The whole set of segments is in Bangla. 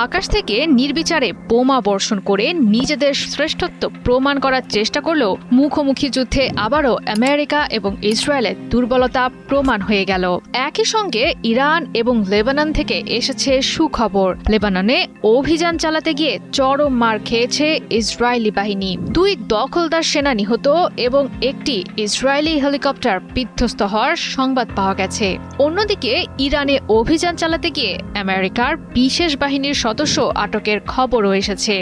আকাশ থেকে নির্বিচারে বোমা বর্ষণ করে নিজেদের শ্রেষ্ঠত্ব প্রমাণ করার চেষ্টা করলেও মুখোমুখি যুদ্ধে আবারও আমেরিকা এবং ইসরায়েলের দুর্বলতা প্রমাণ হয়ে গেল। একই সঙ্গে ইরান এবং লেবানন থেকে এসেছে সুখবর। লেবাননে অভিযান চালাতে গিয়ে চরম মার খেয়েছে ইসরায়েলি বাহিনী। 2 দখলদার সেনা নিহত এবং একটি ইসরায়েলি হেলিকপ্টার বিধ্বস্ত হওয়ার সংবাদ পাওয়া গেছে। অন্যদিকে ইরানে অভিযান চালাতে গিয়ে আমেরিকার বিশেষ বাহিনীর সদস্য আটকের খবরও এসেছে।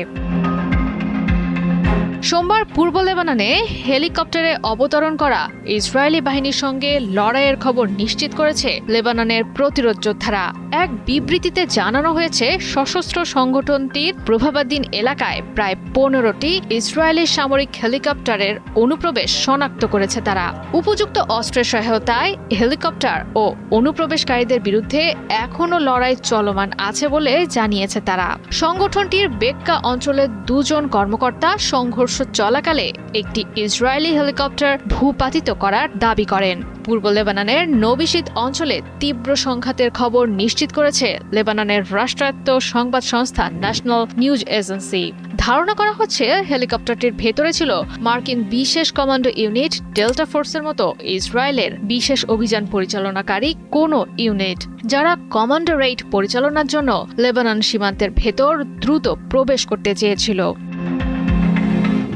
সোমবার পূর্ব লেবাননে হেলিকপ্টারে অবতরণ করা ইসরায়েলি বাহিনীর সঙ্গে লড়াইয়ের খবর নিশ্চিত করেছে লেবাননের প্রতিরোধ যোদ্ধারা। এক বিবৃতিতে জানানো হয়েছে, সশস্ত্র সংগঠনটির প্রভাবাধীন এলাকায় প্রায় 15টি ইসরায়েলি সামরিক হেলিকপ্টারের অনুপ্রবেশ শনাক্ত করেছে তারা। উপযুক্ত অস্ত্রের সহায়তায় হেলিকপ্টার ও অনুপ্রবেশকারীদের বিরুদ্ধে এখনও লড়াই চলমান আছে বলে জানিয়েছে তারা। সংগঠনটির বেক্কা অঞ্চলের 2 জন কর্মকর্তা সংঘর্ষ চলাকালে একটি ইসরায়েলি হেলিকপ্টার ভূপাতিত করার দাবি করেন। পূর্ব লেবাননের নবিশিত অঞ্চলে তীব্র সংঘাতের খবর নিশ্চিত করেছে লেবাননের রাষ্ট্রায়ত্ত সংবাদ সংস্থা ন্যাশনাল নিউজ এজেন্সি। ধারণা করা হচ্ছে হেলিকপ্টারটির ভেতরে ছিল মার্কিন বিশেষ কমান্ডো ইউনিট ডেল্টা ফোর্সের মতো ইসরায়েলের বিশেষ অভিযান পরিচালনাকারী কোনো ইউনিট, যারা কমান্ডো রেইড পরিচালনার জন্য লেবানন সীমান্তের ভেতর দ্রুত প্রবেশ করতে চেয়েছিল।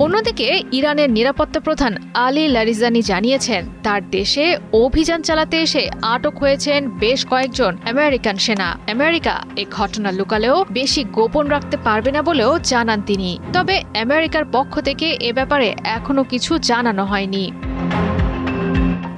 অন্যদিকে ইরানের নিরাপত্তা প্রধান আলী লারিজানি জানিয়েছেন, তার দেশে অভিযান চালাতে এসে আটক হয়েছেন বেশ কয়েকজন আমেরিকান সেনা। আমেরিকা এ ঘটনা লুকালেও বেশি গোপন রাখতে পারবে না বলেও জানান তিনি। তবে আমেরিকার পক্ষ থেকে এ ব্যাপারে এখনো কিছু জানানো হয়নি।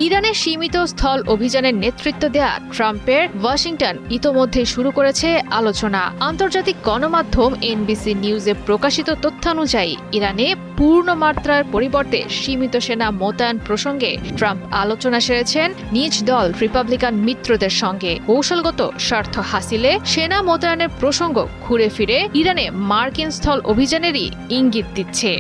ইরানের সীমিত স্থল অভিযানের নেতৃত্ব দেয়া ট্রাম্পের ওয়াশিংটন ইতোমধ্যে শুরু করেছে আলোচনা। আন্তর্জাতিক গণমাধ্যম এনবিসি নিউজে প্রকাশিত তথ্যানুযায়ী ইরানে পূর্ণ মাত্রার পরিবর্তে সীমিত সেনা মোতায়েন প্রসঙ্গে ট্রাম্প আলোচনা সেরেছেন নিজ দল রিপাবলিকান মিত্রদের সঙ্গে। কৌশলগত স্বার্থ হাসিলে সেনা মোতায়েনের প্রসঙ্গ ঘুরে ফিরে ইরানে মার্কিন স্থল অভিযানেরই ইঙ্গিত দিচ্ছে।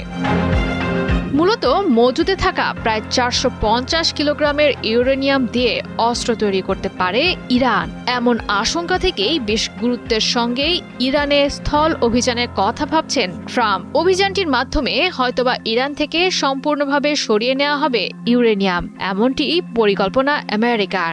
মূলত মজুদে থাকা প্রায় 450 কিলোগ্রামের ইউরেনিয়াম দিয়ে অস্ত্র তৈরি করতে পারে ইরান, এমন আশঙ্কা থেকেই বেশ গুরুত্বের সঙ্গেই ইরানে স্থল অভিযানের কথা ভাবছেন ট্রাম্প। অভিযানটির মাধ্যমে হয়তোবা ইরান থেকে সম্পূর্ণভাবে সরিয়ে নেওয়া হবে ইউরেনিয়াম, এমনটি পরিকল্পনা আমেরিকার।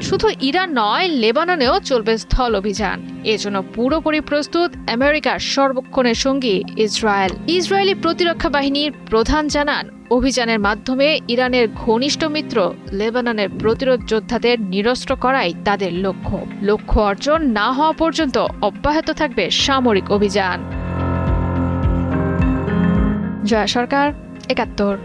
শুধু ইরান নয়, লেবাননেও চলবে স্থল অভিযান। এজন্য পুরোপুরি প্রস্তুত আমেরিকার সর্বক্ষণের সঙ্গী ইসরায়েল। ইসরায়েলি প্রতিরক্ষা বাহিনীর প্রধান জানান, অভিযানের মাধ্যমে ইরানের ঘনিষ্ঠ মিত্র লেবাননের প্রতিরোধ যোদ্ধাদের নিরস্ত্র করাই তাদের লক্ষ্য অর্জন না হওয়া পর্যন্ত অব্যাহত থাকবে সামরিক অভিযান। জয়া সরকার, ৭১।